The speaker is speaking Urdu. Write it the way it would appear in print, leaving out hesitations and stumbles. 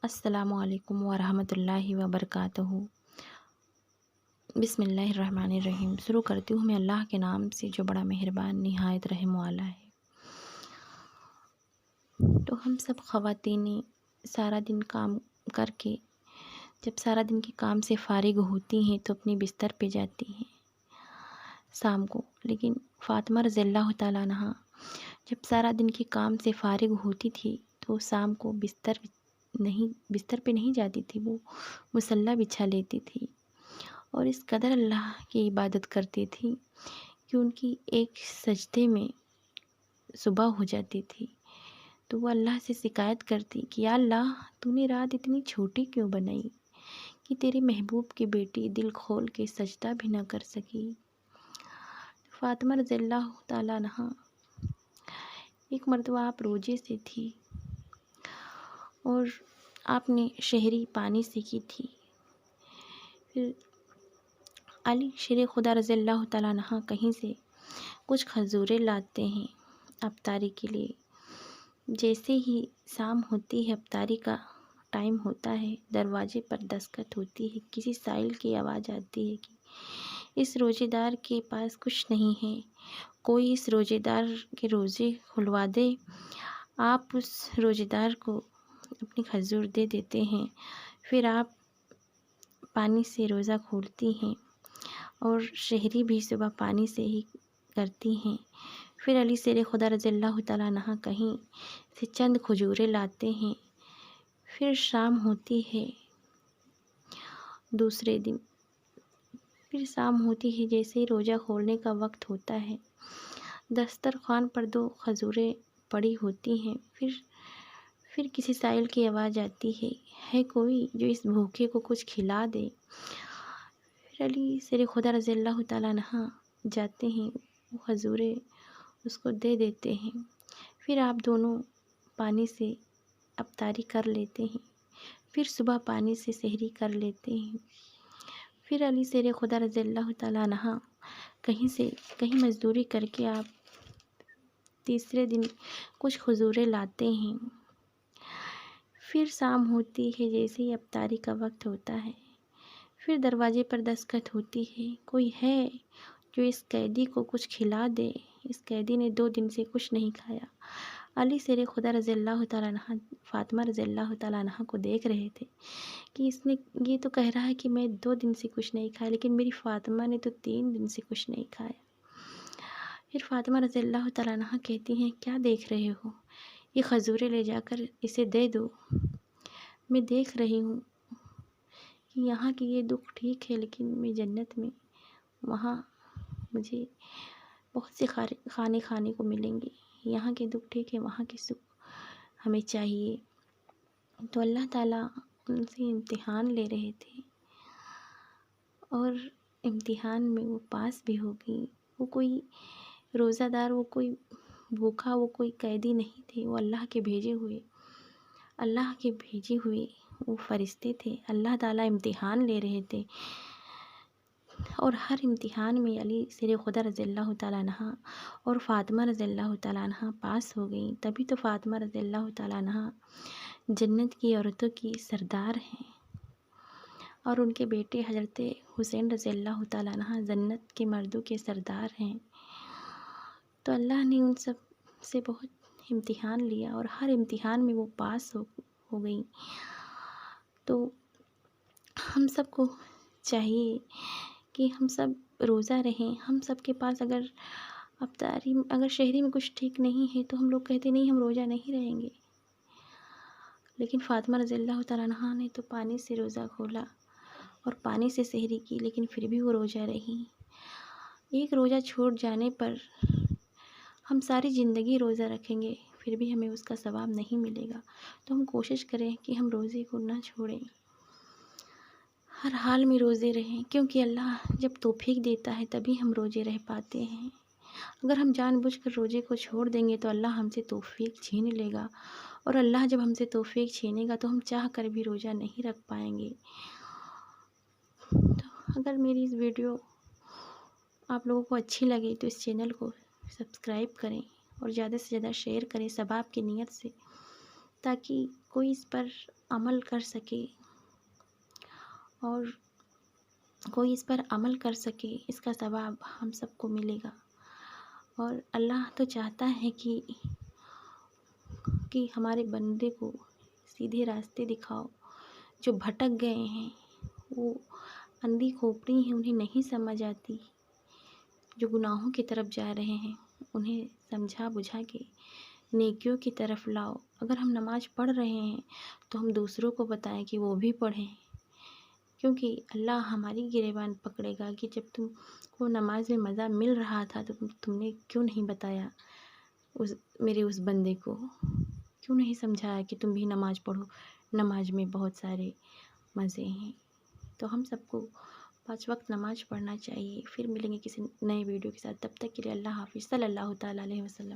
السلام علیکم ورحمۃ اللہ وبرکاتہ۔ بسم اللہ الرحمن الرحیم۔ شروع کرتی ہوں میں اللہ کے نام سے جو بڑا مہربان نہایت رحم والا ہے۔ تو ہم سب خواتین سارا دن کام کر کے جب سارا دن کے کام سے فارغ ہوتی ہیں تو اپنی بستر پہ جاتی ہیں شام کو، لیکن فاطمہ رضی اللہ تعالیٰ عنہا جب سارا دن کے کام سے فارغ ہوتی تھی تو شام کو بستر پہ نہیں جاتی تھی، وہ مصلی بچھا لیتی تھی اور اس قدر اللہ کی عبادت کرتی تھی کہ ان کی ایک سجدے میں صبح ہو جاتی تھی۔ تو وہ اللہ سے شکایت کرتی کہ یا اللہ، تو نے رات اتنی چھوٹی کیوں بنائی کہ تیرے محبوب کی بیٹی دل کھول کے سجدہ بھی نہ کر سکی۔ فاطمہ رضی اللہ تعالیٰ عنہا ایک مرتبہ آپ روزے سے تھی اور آپ نے شہری پانی سے کی تھی۔ پھر علی شیر خدا رضی اللہ تعالیٰ عنہ کہیں سے کچھ کھجوریں لاتے ہیں افطاری کے لیے۔ جیسے ہی شام ہوتی ہے، افطاری کا ٹائم ہوتا ہے، دروازے پر دستک ہوتی ہے، کسی سائل کی آواز آتی ہے کہ اس روزے دار کے پاس کچھ نہیں ہے، کوئی اس روزے دار کے روزے کھلوا دے۔ آپ اس روزے دار کو اپنی کھجور دے دیتے ہیں، پھر آپ پانی سے روزہ کھولتی ہیں اور شہری بھی صبح پانی سے ہی کرتی ہیں۔ پھر علی شیر خدا رضی اللہ تعالیٰ عنہ کہیں سے چند کھجوریں لاتے ہیں۔ پھر شام ہوتی ہے دوسرے دن، پھر شام ہوتی ہے، جیسے ہی روزہ کھولنے کا وقت ہوتا ہے، دسترخوان پر 2 کھجوریں پڑی ہوتی ہیں۔ پھر کسی سائل کی آواز آتی ہے کوئی جو اس بھوکے کو کچھ کھلا دے۔ پھر علی شیر خدا رضی اللہ تعالیٰ عنہ جاتے ہیں، وہ کھجوریں اس کو دے دیتے ہیں۔ پھر آپ دونوں پانی سے افطاری کر لیتے ہیں، پھر صبح پانی سے سحری کر لیتے ہیں۔ پھر علی شیر خدا رضی اللہ تعالیٰ عنہ کہیں مزدوری کر کے آپ تیسرے دن کچھ کھجوریں لاتے ہیں۔ پھر شام ہوتی ہے، جیسے ہی افطاری کا وقت ہوتا ہے، پھر دروازے پر دستک ہوتی ہے، کوئی ہے جو اس قیدی کو کچھ کھلا دے، اس قیدی نے 2 دن سے کچھ نہیں کھایا۔ علی شیر خدا رضی اللہ تعالیٰ عنہ فاطمہ رضی اللہ تعالیٰ عنہ کو دیکھ رہے تھے کہ اس نے یہ تو کہہ رہا ہے کہ میں 2 دن سے کچھ نہیں کھایا، لیکن میری فاطمہ نے تو 3 دن سے کچھ نہیں کھایا۔ پھر فاطمہ رضی اللہ تعالیٰ عنہ کہتی ہیں، کیا دیکھ رہے ہو؟ یہ کھجوریں لے جا کر اسے دے دو۔ میں دیکھ رہی ہوں کہ یہاں کی یہ دکھ ٹھیک ہے، لیکن میں جنت میں وہاں مجھے بہت سے کھانے کو ملیں گے۔ یہاں کے دکھ ٹھیک ہے، وہاں کے سکھ ہمیں چاہیے۔ تو اللہ تعالیٰ ان سے امتحان لے رہے تھے اور امتحان میں وہ پاس بھی ہو گئی۔ وہ کوئی روزہ دار، وہ کوئی بھوکا، وہ کوئی قیدی نہیں تھے، وہ اللہ کے بھیجے ہوئے وہ فرشتے تھے۔ اللہ تعالیٰ امتحان لے رہے تھے اور ہر امتحان میں علی شیر خدا رضی اللہ تعالیٰ عنہ اور فاطمہ رضی اللہ تعالیٰ عنہ پاس ہو گئیں۔ تبھی تو فاطمہ رضی اللہ تعالیٰ عنہ جنت کی عورتوں کی سردار ہیں اور ان کے بیٹے حضرت حسین رضی اللہ تعالیٰ عنہ جنت کے مردوں کے سردار ہیں۔ تو اللہ نے ان سب سے بہت امتحان لیا اور ہر امتحان میں وہ پاس ہو گئیں۔ تو ہم سب کو چاہیے کہ ہم سب روزہ رہیں۔ ہم سب کے پاس اگر شہری میں کچھ ٹھیک نہیں ہے تو ہم لوگ کہتے نہیں، ہم روزہ نہیں رہیں گے، لیکن فاطمہ رضی اللہ تعالیٰ عنہ نے تو پانی سے روزہ کھولا اور پانی سے سحری کی، لیکن پھر بھی وہ روزہ رہیں۔ ایک روزہ چھوڑ جانے پر ہم ساری زندگی روزہ رکھیں گے، پھر بھی ہمیں اس کا ثواب نہیں ملے گا۔ تو ہم کوشش کریں کہ ہم روزے کو نہ چھوڑیں، ہر حال میں روزے رہیں، کیونکہ اللہ جب توفیق دیتا ہے تبھی ہم روزے رہ پاتے ہیں۔ اگر ہم جان بوجھ کر روزے کو چھوڑ دیں گے تو اللہ ہم سے توفیق چھین لے گا، اور اللہ جب ہم سے توفیق چھینے گا تو ہم چاہ کر بھی روزہ نہیں رکھ پائیں گے۔ تو اگر میری اس ویڈیو آپ لوگوں کو اچھی لگے تو اس چینل کو سبسکرائب کریں اور زیادہ سے زیادہ شیئر کریں ثواب کی نیت سے، تاکہ کوئی اس پر عمل کر سکے اور کوئی اس پر عمل کر سکے، اس کا ثواب ہم سب کو ملے گا۔ اور اللہ تو چاہتا ہے کہ ہمارے بندے کو سیدھے راستے دکھاؤ۔ جو بھٹک گئے ہیں، وہ اندھی کھوپڑی ہیں، انہیں نہیں سمجھ آتی، جو گناہوں کی طرف جا رہے ہیں انہیں سمجھا بجھا کے نیکیوں کی طرف لاؤ۔ اگر ہم نماز پڑھ رہے ہیں تو ہم دوسروں کو بتائیں کہ وہ بھی پڑھیں، کیونکہ اللہ ہماری گریبان پکڑے گا کہ جب تم کو نماز میں مزہ مل رہا تھا تو تم نے کیوں نہیں بتایا میرے اس بندے کو، کیوں نہیں سمجھایا کہ تم بھی نماز پڑھو، نماز میں بہت سارے مزے ہیں۔ تو ہم سب کو 5 وقت نماز پڑھنا چاہیے۔ پھر ملیں گے کسی نئے ویڈیو کے ساتھ، تب تک کے لیے اللہ حافظ، صلی اللہ تعالیٰ علیہ وسلم۔